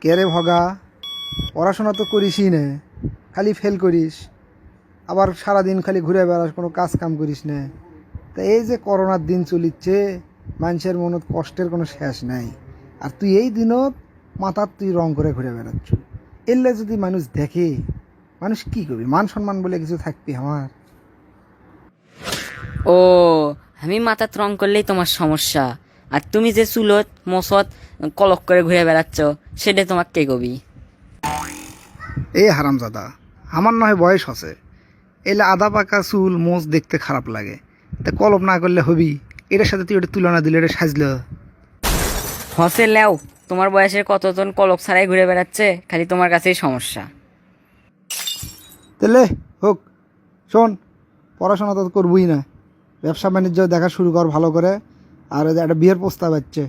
কে রে ভগা, পড়াশোনা তো করিসই না, খালি ফেল করিস, আবার সারাদিন খালি ঘুরে বেড়াস, কোনো কাজ কাম করিস না। তা এই যে করোনার দিন চলিচ্ছে, মানুষের মনত কষ্টের কোনো শেষ নাই, আর তুই এই দিনত মাথার তুই রং করে ঘুরে বেড়াচ্ছ। এলে যদি মানুষ দেখে, মানুষ কি করবি? মান সম্মান বলে কিছু থাকবি আমার? ও, আমি মাথাত রং করলেই তোমার সমস্যা, আর তুমি যে চুলত মসত কলক করে ঘুরে বেড়াচ্ছ সেটা তোমার কে কবি? এই হারামজাদা, আমার নয় বয়স আছে, এলে আধা পাকা চুল মোজ দেখতে খারাপ লাগে, তা কলপ না করলে হবি? এটার সাথে তুই ওটা তুলনা দিলে এটা সাজল? হসে লেও, তোমার বয়সের কতজন কলক ছাড়াই ঘুরে বেড়াচ্ছে, খালি তোমার কাছেই সমস্যা। তাহলে হোক, শোন, পড়াশোনা তো করবই না, ব্যবসা বাণিজ্য দেখা শুরু কর ভালো করে। আর ওই যে একটা বিয়ের প্রস্তাব আছে,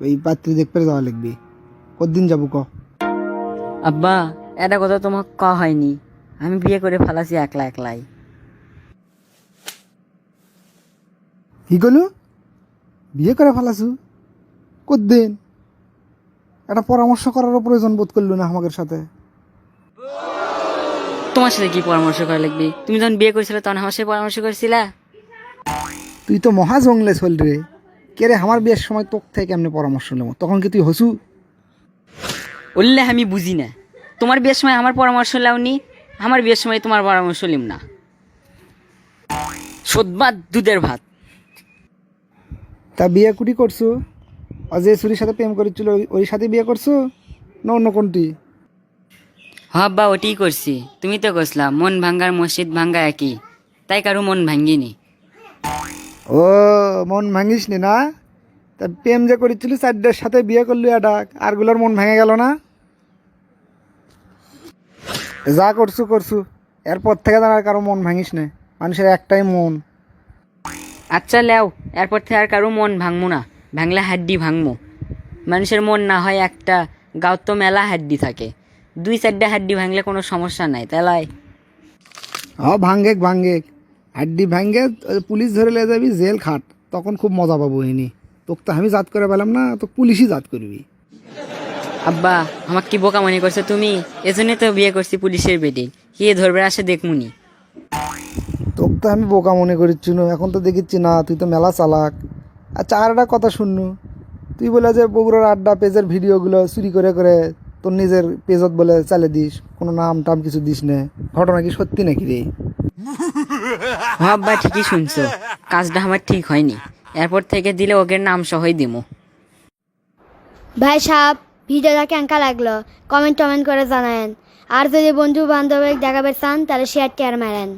ওই পাত্রী দেখতে যাওয়া লিখবি। কতদিন যাবো ক? আব্বা, এটা কথা তোমার ক হয়নি, আমি বিয়ে করে ফেলাছি একলা একলাই। কি করলু? বিয়ে করে ফেলাছু? কতদিন? একটা পরামর্শ করারও প্রয়োজন বোধ করলু না আমাদের সাথে? তোমার সাথে কি পরামর্শ করা লাগবে? তুমি যখন বিয়ে করেছিলে তখন আমার সাথে পরামর্শ করেছিলা? তুই তো মহা জংলে চল রে। কে রে, আমার বিয়ের সময় তোর থেকে এমনি পরামর্শ নেব, তখন কি তুই হসু? বললে আমি বুঝি না, তোমার বিয়ের সময় আমার পরামর্শ লাওনি, আমার বিয়ের সময় তোমার পরামর্শ লিম না। সদবাদ দুধের ভাত। তা বিয়ে কুটি করছু? অজয় সুরির সাথে প্রেম করেছিল ওই সাথে বিয়ে করছু না অন্য কোনটি? আব্বা, ওটি করছি, তুমি তো কইসলা মন ভাঙ্গার মসজিদ ভাঙ্গা একই, তাই কারো মন ভাঙ্গিনি। ও, মন ভাঙিস নি না? তা প্রেম যে করেছিলি চারটার সাথে বিয়ে করলি এটাক, আরগুলোর মন ভেঙে গেল না? যা করছু করছু, এরপর থেকে তার আর কারো মন ভাঙিস না, মানুষের একটাই মন। আচ্ছা লেও, এরপর থেকে আর কারো মন ভাঙমু না, ভাঙলে হাড্ডি ভাঙমু। মানুষের মন না হয় একটা, গাঁত তো মেলা হাড্ডি থাকে, 2-4টা হাড্ডি ভাঙলে কোনো সমস্যা নাই, তাই? ভাঙ্গেক ভাঙ্গেক, হাড্ডি ভাঙ্গে পুলিশ ধরে লে যাবি জেল খাট, তখন খুব মজা পাবো এনি। তোকে তো আমি জাত করে পেলাম না, তো পুলিশই জাত করবি। আব্বা, আমার কি বোকা মনে করছো তুমি? এজন্য তো বিয়ে করছি পুলিশের বেটি, কে ধরবে আসে দেখমুনি। তোকে তো আমি বোকা মনে করিচ্ছি না, এখন তো দেখিচ্ছি না তুই তো মেলা চালাক। আচ্ছা, আর একটা কথা শুননু, তুই বলে যে বগুড়ার আড্ডা পেজের ভিডিওগুলো চুরি করে করে তোর নিজের পেজত বলে চালে দিস, কোনো নাম টাম কিছু দিস না, ঘটনা কি সত্যি নাকি রে? হ্যাঁ আব্বা, ঠিকই শুনছো, কাজটা আমার ঠিক হয়নি, এরপর থেকে দিলে ওকে নাম সহই দিমু। ভাই সাহেব, ভিডিওটা কেঙ্কা লাগলো কমেন্ট টমেন্ট করে জানায়েন। আর যদি বন্ধু বান্ধব দেখাবে চান তাহলে শেয়ার টেয়ার মারেন।